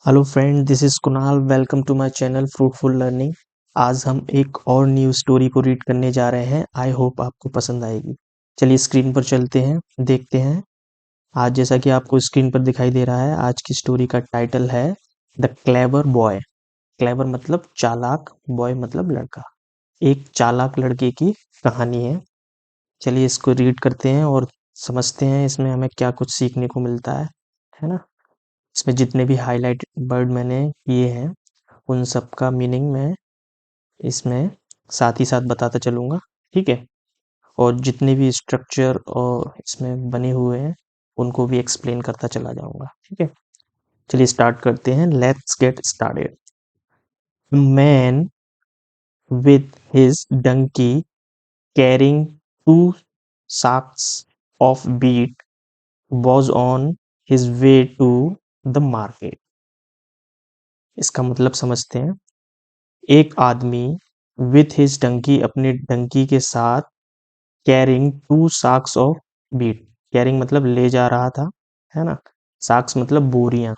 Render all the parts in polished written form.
Hello friend, this is Kunal. Welcome to my channel fruitful learning. आज हम एक और न्यू स्टोरी को रीड करने जा रहे हैं। आई होप आपको पसंद आएगी। चलिए स्क्रीन पर चलते हैं, देखते हैं। आज जैसा कि आपको स्क्रीन पर दिखाई दे रहा है, आज की स्टोरी का टाइटल है द क्लेवर बॉय। क्लेवर मतलब चालाक, बॉय मतलब लड़का। एक चालाक लड़के की कहानी है। चलिए इसको रीड करते हैं और समझते हैं इसमें हमें क्या कुछ सीखने को मिलता है ना। इसमें जितने भी हाईलाइट वर्ड मैंने किए हैं उन सब का मीनिंग मैं इसमें साथ ही साथ बताता चलूँगा, ठीक है? और जितने भी स्ट्रक्चर और इसमें बने हुए हैं उनको भी एक्सप्लेन करता चला जाऊँगा, ठीक है? चलिए स्टार्ट करते हैं। Let's get started. Man with his donkey carrying 2 sacks of wheat was on his way to the market। इसका मतलब समझते हैं। एक आदमी विथ हिज डंकी अपने डंकी के साथ carrying 2 sacks of beet. Carrying मतलब ले जा रहा था, है ना। साक्स मतलब बोरियां,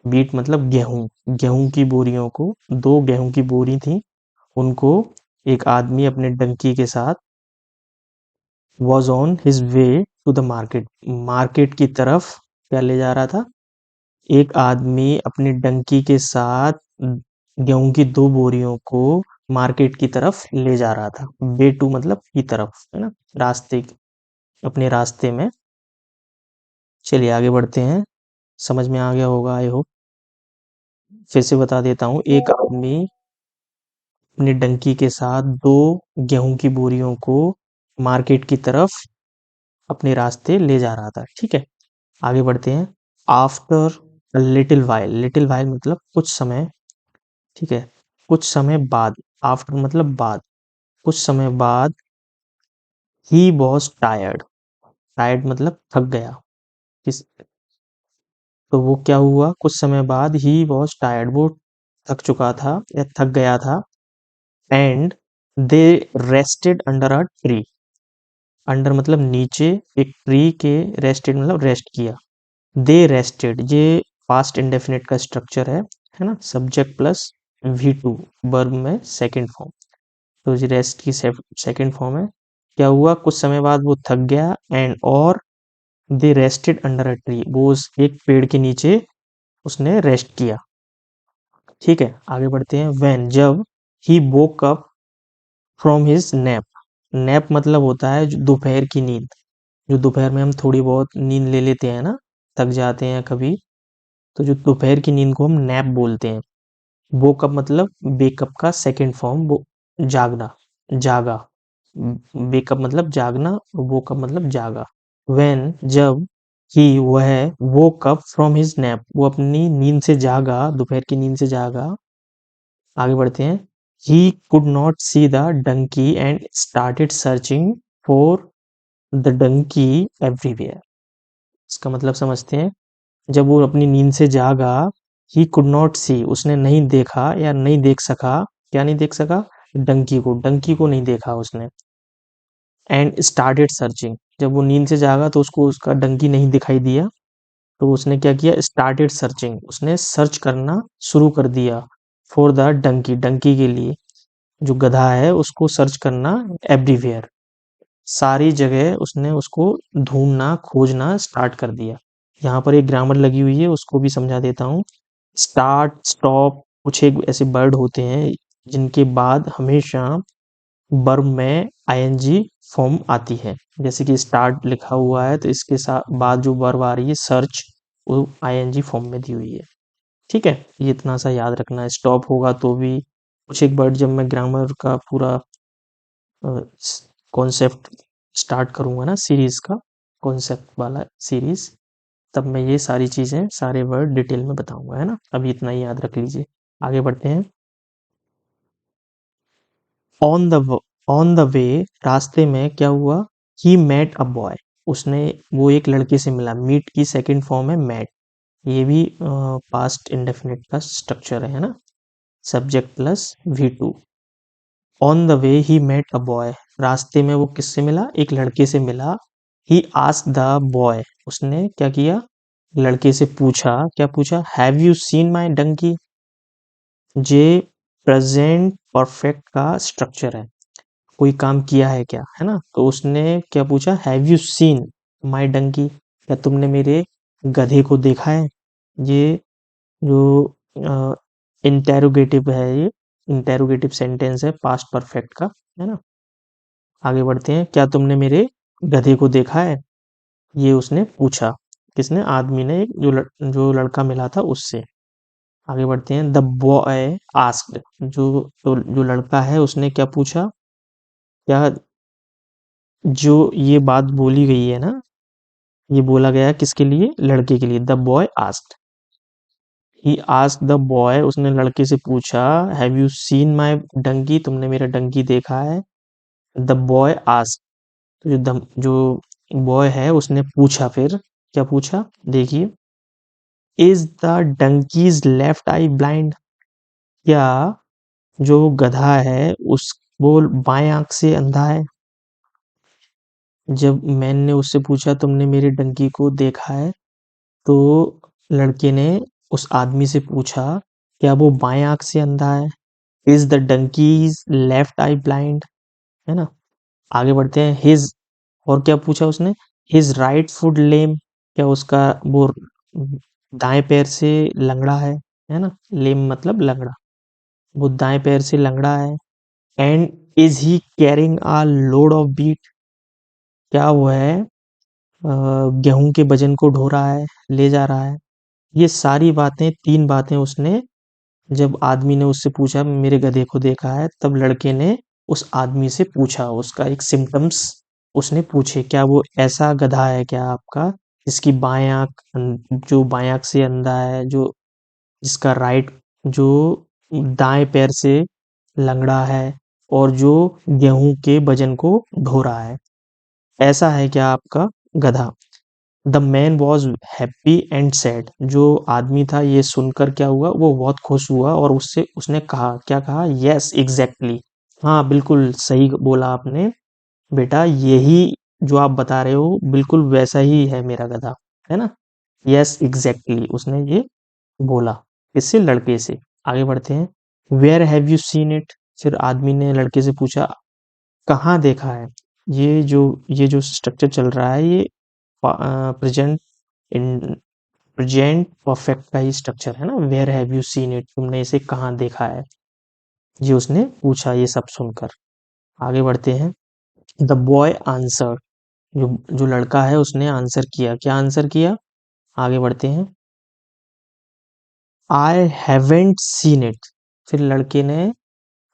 बीट मतलब गेहूं। गेहूं की बोरियों को, 2 गेहूं की बोरी थी, उनको एक आदमी अपने डंकी के साथ was on his way to the market. Market की तरफ क्या ले जा रहा था? एक आदमी अपनी डंकी के साथ गेहूं की 2 बोरियों को मार्केट की तरफ ले जा रहा था। वे टू मतलब की तरफ, है ना, रास्ते, अपने रास्ते में। चलिए आगे बढ़ते हैं। समझ में आ गया होगा आई होप। फिर से बता देता हूँ। एक आदमी अपनी डंकी के साथ 2 गेहूं की बोरियों को मार्केट की तरफ अपने रास्ते ले जा रहा था, ठीक है। आगे बढ़ते हैं। आफ्टर लिटिल वाइल मतलब कुछ समय, ठीक है। कुछ समय बाद, आफ्टर मतलब बाद, कुछ समय बाद ही वॉज टायर्ड। टायर्ड मतलब थक गया। किस तो वो क्या हुआ? कुछ समय बाद ही वॉज टायर्ड, वो थक चुका था या थक गया था। And they rested under a tree. Under मतलब नीचे, एक ट्री के, रेस्टेड मतलब रेस्ट किया। दे रेस्टेड, ये पास्ट इंडेफिनिट का स्ट्रक्चर है ना। सब्जेक्ट प्लस V2 वर्ब में सेकंड फॉर्म। तो ये रेस्ट की सेकंड फॉर्म है। क्या हुआ? कुछ समय बाद वो थक गया। एंड और दे रेस्टेड अंडर अ ट्री, वो उस एक पेड़ के नीचे उसने रेस्ट किया, ठीक है। आगे बढ़ते हैं। व्हेन जब he woke up from his nap. Nap मतलब होता है जो दोपहर की नींद, जो दोपहर में हम थोड़ी बहुत नींद ले लेते हैं ना, थक जाते हैं कभी। तो जो दोपहर की नींद को हम नैप बोलते हैं। वोक अप मतलब वेकअप का सेकंड फॉर्म, वो जागना, जागा। वेकअप मतलब जागना, वोकअप मतलब जागा। व्हेन जब ही वह वोक अप फ्रॉम हिज नैप, वो अपनी नींद से जागा, दोपहर की नींद से जागा। आगे बढ़ते हैं। He could not see the donkey and started searching for the donkey everywhere. इसका मतलब समझते हैं। जब वो अपनी नींद से जागा, ही कुड नॉट सी, उसने नहीं देखा या नहीं देख सका। क्या नहीं देख सका? डंकी को नहीं देखा उसने। एंड स्टार्टेड सर्चिंग, जब वो नींद से जागा तो उसको उसका डंकी नहीं दिखाई दिया। तो उसने क्या किया? स्टार्टेड सर्चिंग, उसने सर्च करना शुरू कर दिया। फॉर द डंकी, डंकी के लिए, जो गधा है उसको सर्च करना। एवरीवेयर, सारी जगह उसने उसको ढूंढना, खोजना स्टार्ट कर दिया। यहाँ पर एक ग्रामर लगी हुई है, उसको भी समझा देता हूँ। स्टार्ट, स्टॉप, कुछ एक ऐसे वर्ड होते हैं जिनके बाद हमेशा वर्ब में आईएनजी फॉर्म आती है। जैसे कि स्टार्ट लिखा हुआ है तो इसके साथ बाद जो वर्ब आ रही है सर्च, वो आईएनजी फॉर्म में दी हुई है, ठीक है। ये इतना सा याद रखना है। स्टॉप होगा तो भी कुछ एक वर्ड, जब मैं ग्रामर का पूरा कॉन्सेप्ट स्टार्ट करूंगा ना, सीरीज का कॉन्सेप्ट वाला सीरीज, तब मैं ये सारी चीजें, सारे वर्ड डिटेल में बताऊंगा, है ना। अभी इतना ही याद रख लीजिए। आगे बढ़ते हैं। ऑन द ऑन द वे, रास्ते में क्या हुआ? ही मेट अ बॉय, उसने, वो एक लड़के से मिला। मीट की सेकंड फॉर्म है मेट। ये भी पास्ट इंडेफिनिट का स्ट्रक्चर है ना। Subject plus V2। On the way he met a boy, रास्ते में वो किससे मिला? एक लड़के से मिला। ही आस्क्ड द बॉय, उसने क्या किया? लड़के से पूछा, क्या पूछा, have you seen my donkey. ये प्रेजेंट परफेक्ट का स्ट्रक्चर है, कोई काम किया है क्या, है ना। तो उसने क्या पूछा, have you seen my donkey, क्या तुमने मेरे गधे को देखा है। ये जो इंटेरोगेटिव है, ये इंटेरोगेटिव सेंटेंस है पास्ट परफेक्ट का, है ना। आगे बढ़ते हैं, क्या तुमने मेरे गधे को देखा है, ये उसने पूछा, किसने, आदमी ने, जो लड़का मिला था उससे। आगे बढ़ते हैं, द बॉय आस्क्ड, जो लड़का है उसने क्या पूछा, क्या, जो ये बात बोली गई है ना, ये बोला गया किसके लिए, लड़के के लिए। The boy asked, he asked the boy, उसने लड़के से पूछा, have you seen my donkey, तुमने मेरा डंकी देखा है। द बॉय आस्क्ड, जो बॉय है उसने पूछा, फिर क्या पूछा, देखिए, is the donkey's left eye blind, क्या जो गधा है उस वो बाएं आंख से अंधा है। जब मैंने उससे पूछा तुमने मेरी डंकी को देखा है, तो लड़के ने उस आदमी से पूछा, क्या वो बाएं आंख से अंधा है। Is the donkey's left eye blind, है ना। आगे बढ़ते हैं, हिज, और क्या पूछा उसने, हिज राइट फुट लेम, क्या उसका वो दाएं पैर से लंगड़ा है ना, लेम मतलब लंगड़ा, वो दाएं पैर से लंगड़ा है। And is he carrying a load of beet, क्या वो है गेहूं के वजन को ढो रहा है, ले जा रहा है। ये सारी बातें, तीन बातें उसने, जब आदमी ने उससे पूछा मेरे गधे को देखा है, तब लड़के ने उस आदमी से पूछा, उसका एक सिम्टम्स उसने पूछे, क्या वो ऐसा गधा है क्या आपका, जिसकी बाएं आंख, जो बाएं आंख से अंधा है, जो जिसका राइट, जो दाएं पैर से लंगड़ा है, और जो गेहूं के वजन को ढो रहा है, ऐसा है क्या आपका गधा। The man was happy and sad, जो आदमी था ये सुनकर क्या हुआ, वो बहुत खुश हुआ, और उससे उसने कहा, क्या कहा, यस एग्जैक्टली, हाँ बिल्कुल सही बोला आपने बेटा, यही जो आप बता रहे हो बिल्कुल वैसा ही है मेरा गधा, है ना। यस एग्जैक्टली उसने ये बोला, इससे, लड़के से। आगे बढ़ते हैं, where have you seen it, फिर आदमी ने लड़के से पूछा, कहाँ देखा है। ये जो स्ट्रक्चर चल रहा है, ये प्रेजेंट इन प्रेजेंट परफेक्ट का ही स्ट्रक्चर है ना, where have you seen it, तुमने इसे कहाँ देखा है, ये उसने पूछा, ये सब सुनकर। आगे बढ़ते हैं, द बॉय आंसर, जो लड़का है उसने आंसर किया, क्या आंसर किया, आगे बढ़ते हैं, आई हैवेंट सीन इट, फिर लड़के ने,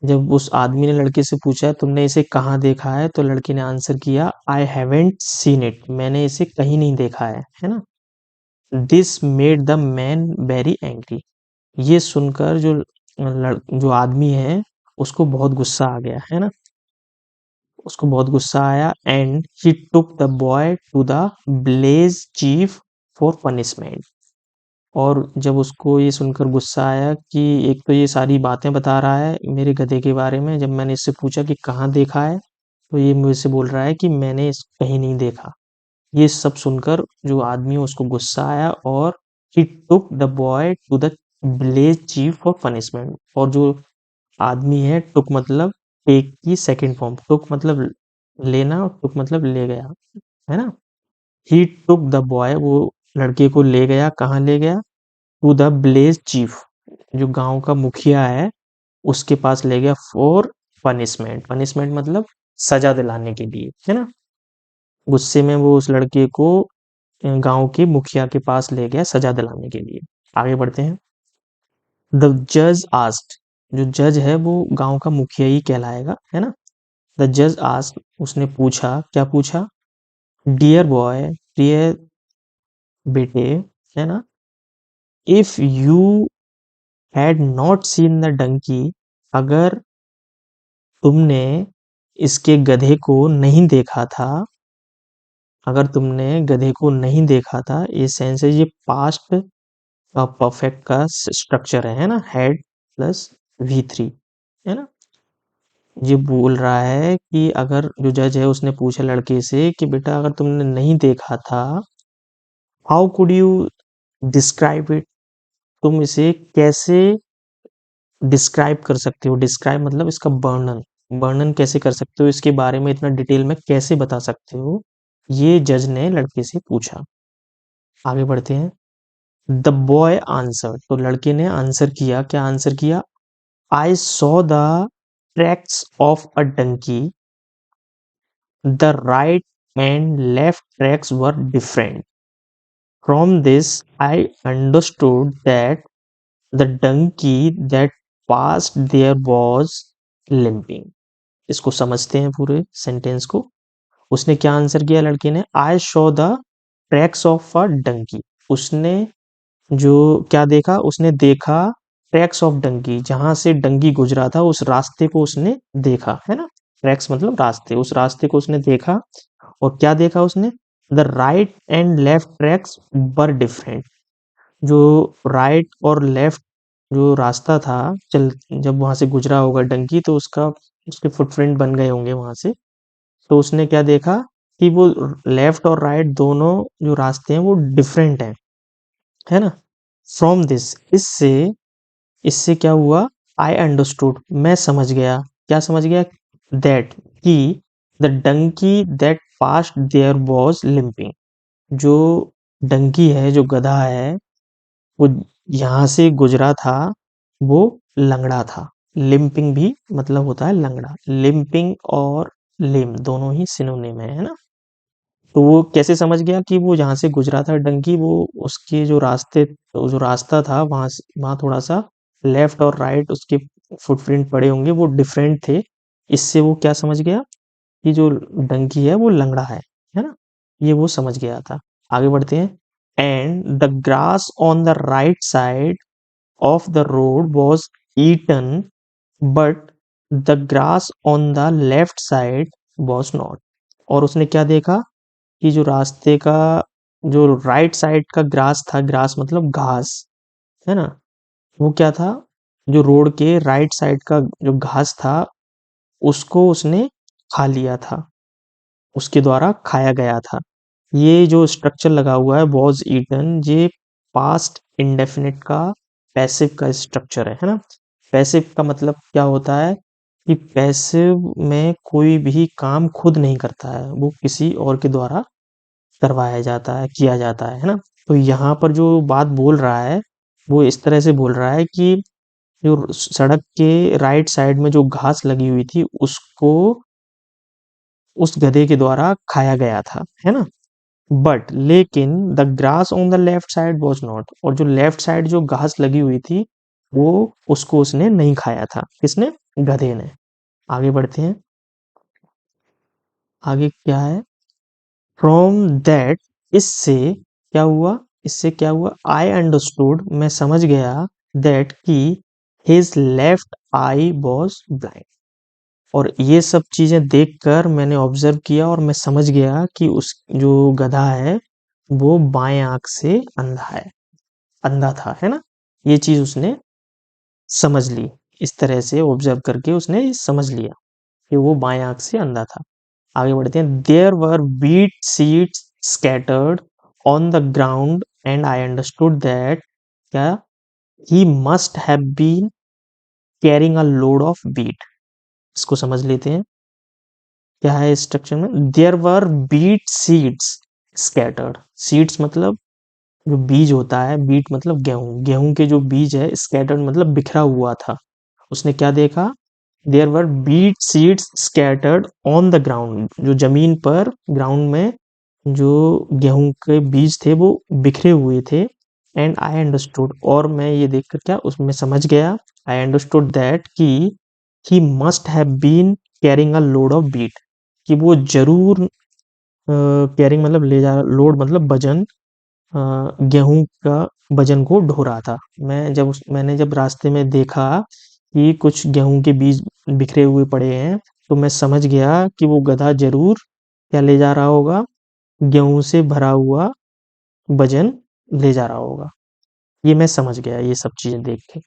जब उस आदमी ने लड़के से पूछा तुमने इसे कहाँ देखा है, तो लड़के ने आंसर किया, आई हैवेंट सीन इट, मैंने इसे कहीं नहीं देखा है ना। This made the man very angry, ये सुनकर जो आदमी है उसको बहुत गुस्सा आ गया, है ना, उसको बहुत गुस्सा आया। And he took the boy to the village chief for punishment, और जब उसको ये सुनकर गुस्सा आया कि एक तो ये सारी बातें बता रहा है मेरे गधे के बारे में, जब मैंने इससे पूछा कि कहाँ देखा है, तो ये मुझसे बोल रहा है कि मैंने इसको कहीं नहीं देखा। ये सब सुनकर जो आदमी है उसको गुस्सा आया, और he took the boy to the village chief for punishment, और जो आदमी है, टुक मतलब टेक की सेकंड फॉर्म, टुक मतलब लेना, और टुक मतलब ले गया, है ना। ही टुक द बॉय, वो लड़के को ले गया, कहाँ ले गया, टू द विलेज चीफ, जो गांव का मुखिया है उसके पास ले गया, फॉर पनिशमेंट, पनिशमेंट मतलब सजा दिलाने के लिए, है ना। गुस्से में वो उस लड़के को गांव के मुखिया के पास ले गया सजा दिलाने के लिए। आगे बढ़ते हैं, द जज आस्क्ड, जो जज है वो गांव का मुखिया ही कहलाएगा, है ना। द जज आस्क्ड, उसने पूछा, क्या पूछा, डियर बॉय, डियर बेटे, है ना, if you had not seen the donkey, अगर तुमने इसके गधे को नहीं देखा था, अगर तुमने गधे को नहीं देखा था, ये सेंस है, ये पास्ट परफेक्ट का स्ट्रक्चर है ना, हेड प्लस V3, है ना। ये बोल रहा है कि अगर, जो जज है उसने पूछा लड़के से कि बेटा अगर तुमने नहीं देखा था, how could you describe it, तुम इसे कैसे डिस्क्राइब कर सकते हो। डिस्क्राइब मतलब इसका वर्णन, वर्णन कैसे कर सकते हो, इसके बारे में इतना डिटेल में कैसे बता सकते हो, ये जज ने लड़के से पूछा। आगे बढ़ते हैं। द बॉय आंसर, तो लड़के ने आंसर किया, क्या आंसर किया? I saw the tracks of a donkey, the right and left tracks were different, from this I understood that the donkey that passed there was limping. इसको समझते हैं पूरे सेंटेंस को। उसने क्या आंसर किया लड़के ने? I show the tracks of a donkey, उसने जो क्या देखा, उसने देखा ट्रैक्स ऑफ डंकी, जहां से डंकी गुजरा था उस रास्ते को उसने देखा, है ना। ट्रैक्स मतलब रास्ते, उस रास्ते को उसने देखा। और क्या देखा उसने? The right and left tracks were different, जो राइट और लेफ्ट जो रास्ता था, चल जब वहां से गुजरा होगा डंकी तो उसका उसके फुटप्रिंट बन गए होंगे वहां से। तो उसने क्या देखा कि वो लेफ्ट और राइट दोनों जो रास्ते हैं वो डिफरेंट हैं, है ना। फ्रॉम दिस, इससे, इससे क्या हुआ? आई अंडरस्टूड, मैं समझ गया। क्या समझ गया? दैट, कि the donkey that passed there was limping, जो डंकी है, जो गधा है, वो यहाँ से गुजरा था, वो लंगड़ा था। लिम्पिंग भी मतलब होता है लंगड़ा। लिम्पिंग और लिम दोनों ही सिनोनिम है ना। तो वो कैसे समझ गया कि वो जहाँ से गुजरा था डंकी, वो उसके जो रास्ते, जो रास्ता था वहाँ थोड़ा सा लेफ्ट और राइट उसके फुटप्रिंट पड़े होंगे, वो डिफरेंट थे। इससे वो क्या समझ गया कि जो डंकी है वो लंगड़ा है ना। ये वो समझ गया था। आगे बढ़ते हैं। And the grass on the right side of the road was eaten, but the grass on the left side was not. और उसने क्या देखा कि जो रास्ते का जो राइट साइड का ग्रास था, ग्रास मतलब घास, है ना, वो क्या था? जो रोड के राइट साइड का जो घास था उसको उसने खा लिया था, उसके द्वारा खाया गया था। ये जो स्ट्रक्चर लगा हुआ है वॉज ईटन, ये पास्ट इंडेफिनिट का पैसिव का स्ट्रक्चर है ना। पैसिव का मतलब क्या होता है कि पैसिव में कोई भी काम खुद नहीं करता है, वो किसी और के द्वारा करवाया जाता है, किया जाता है ना। तो यहाँ पर जो बात बोल रहा है वो इस तरह से बोल रहा है कि जो सड़क के राइट साइड में जो घास लगी हुई थी उसको उस गधे के द्वारा खाया गया था, है ना। बट लेकिन the grass on the left side was not, और जो लेफ्ट साइड जो घास लगी हुई थी वो उसको उसने नहीं खाया था। किसने? गधे ने। आगे बढ़ते हैं। आगे क्या है? फ्रॉम दैट, इससे क्या हुआ? इससे क्या हुआ? आई अंडरस्टूड, मैं समझ गया, दैट कि his left I was blind. और ये सब चीजें देखकर मैंने ऑब्जर्व किया और मैं समझ गया कि उस जो गधा है वो बाएं आंख से अंधा है, अंधा था, है ना। ये चीज उसने समझ ली। इस तरह से ऑब्जर्व करके उसने ये समझ लिया कि वो बाएं आंख से अंधा था। आगे बढ़ते हैं। There were beet seeds scattered on the ground and I understood that, क्या, he must have been carrying a load of beet. इसको समझ लेते हैं क्या है स्ट्रक्चर में। There were beet seeds scattered, seeds मतलब जो बीज होता है, बीट मतलब गेहूं, गेहूं के जो बीज है, स्कैटर्ड मतलब बिखरा हुआ था। उसने क्या देखा? There were beet seeds scattered on the ground, जो जमीन पर ग्राउंड में जो गेहूं के बीज थे वो बिखरे हुए थे। एंड आई अंडरस्टूड, और मैं ये देखकर क्या उसमें समझ गया, आई अंडरस्टूड दैट कि he must have been carrying a load of beet, कि वो जरूर कैरिंग मतलब ले जा, लोड मतलब वजन, गेहूं का वजन को ढो रहा था। मैंने जब रास्ते में देखा कि कुछ गेहूं के बीज बिखरे हुए पड़े हैं तो मैं समझ गया कि वो गधा जरूर क्या ले जा रहा होगा? गेहूं से भरा हुआ वजन ले जा रहा होगा। ये मैं समझ गया ये सब चीजें देख के।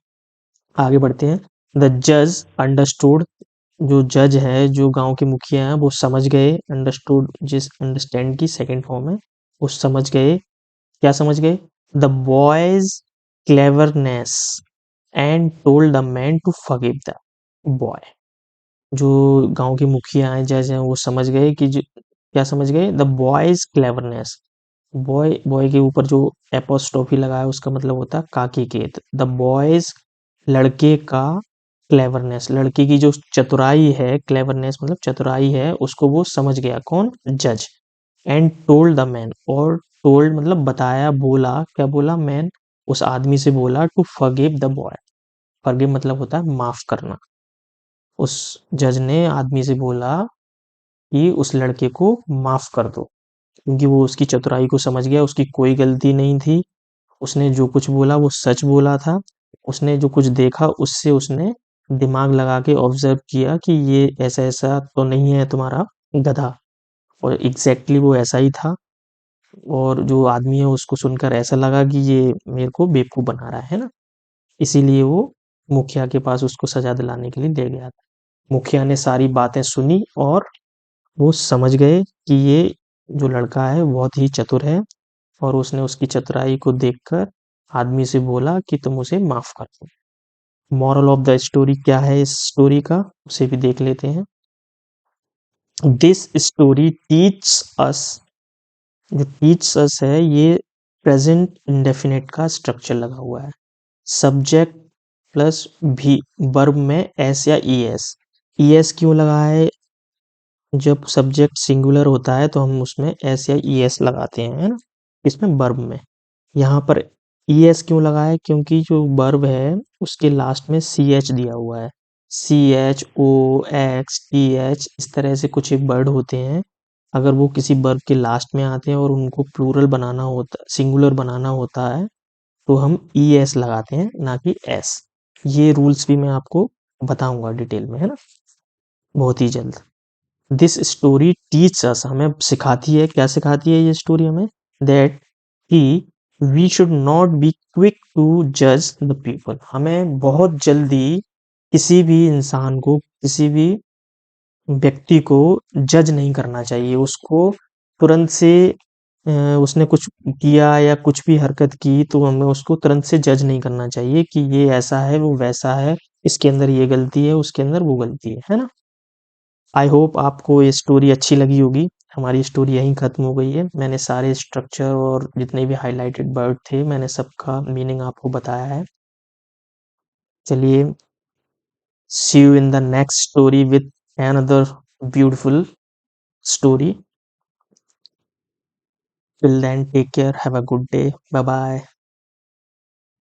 आगे बढ़ते हैं। द जज अंडरस्टूड, जो जज है, जो गांव के मुखिया हैं, वो समझ गए। अंडरस्टूड जिस अंडरस्टैंड की सेकंड फॉर्म है, वो समझ गए। क्या समझ गए? The boy's cleverness and told the man to forgive the boy. जो गांव के मुखिया हैं, जज हैं, वो समझ गए कि क्या समझ गए? The boy's cleverness. Boy boy के ऊपर जो एपोस्ट्रोफी लगा है उसका मतलब होता है काकी केत। द बॉयज लड़के का क्लेवरनेस, लड़के की जो चतुराई है, क्लेवरनेस मतलब चतुराई है, उसको वो समझ गया। कौन? जज। एंड टोल्ड द मैन, और टोल्ड मतलब बताया, बोला, क्या बोला? मैन उस आदमी से बोला to forgive the boy. Forgive मतलब होता है माफ करना। उस जज ने आदमी से बोला कि उस लड़के को माफ कर दो, क्योंकि वो उसकी चतुराई को समझ गया, उसकी कोई गलती नहीं थी। उसने जो कुछ बोला वो सच बोला था। उसने जो कुछ देखा उससे उसने दिमाग लगा के ऑब्जर्व किया कि ये ऐसा ऐसा तो नहीं है तुम्हारा गधा, और एग्जैक्टली वो ऐसा ही था। और जो आदमी है उसको सुनकर ऐसा लगा कि ये मेरे को बेवकूफ बना रहा है ना, इसीलिए वो मुखिया के पास उसको सजा दिलाने के लिए ले गया था। मुखिया ने सारी बातें सुनी और वो समझ गए कि ये जो लड़का है बहुत ही चतुर है, और उसने उसकी चतुराई को देखकर आदमी से बोला कि तुम उसे माफ कर दो। मॉरल ऑफ द स्टोरी क्या है इस स्टोरी का, उसे भी देख लेते हैं। दिस स्टोरी टीच अस, जो टीच अस है ये प्रेजेंट इंडेफिनिट का स्ट्रक्चर लगा हुआ है। सब्जेक्ट प्लस भी, वर्ब में एस या ई एस। ई एस क्यों लगा है? जब सब्जेक्ट सिंगुलर होता है तो हम उसमें एस या ई एस लगाते हैं, है ना, इसमें वर्ब में। यहाँ पर ई एस क्यों लगा है? क्योंकि जो वर्ब है उसके लास्ट में सी एच दिया हुआ है। सी एच, ओ, एक्स, टी एच, इस तरह से कुछ एक वर्ड होते हैं। अगर वो किसी वर्ब के लास्ट में आते हैं और उनको प्लूरल बनाना होता, सिंगुलर बनाना होता है, तो हम ई एस लगाते हैं, ना कि एस। ये रूल्स भी मैं आपको बताऊंगा डिटेल में, है ना, बहुत ही जल्द। दिस स्टोरी टीच अस, हमें सिखाती है, क्या सिखाती है ये स्टोरी हमें? दैट कि we should not be quick to जज द पीपल। हमें बहुत जल्दी किसी भी इंसान को, किसी भी व्यक्ति को जज नहीं करना चाहिए। उसको तुरंत से उसने कुछ किया या कुछ भी हरकत की तो हमें उसको तुरंत से जज नहीं करना चाहिए कि ये ऐसा है, वो वैसा है, इसके अंदर ये गलती है, उसके अंदर वो गलती है ना। आई होप आपको ये स्टोरी अच्छी लगी होगी। हमारी स्टोरी यहीं खत्म हो गई है। मैंने सारे स्ट्रक्चर और जितने भी हाइलाइटेड वर्ड थे मैंने सबका मीनिंग आपको बताया है। चलिए, see you in the next story with another beautiful story. Till then, take care. Have a good day. Bye bye.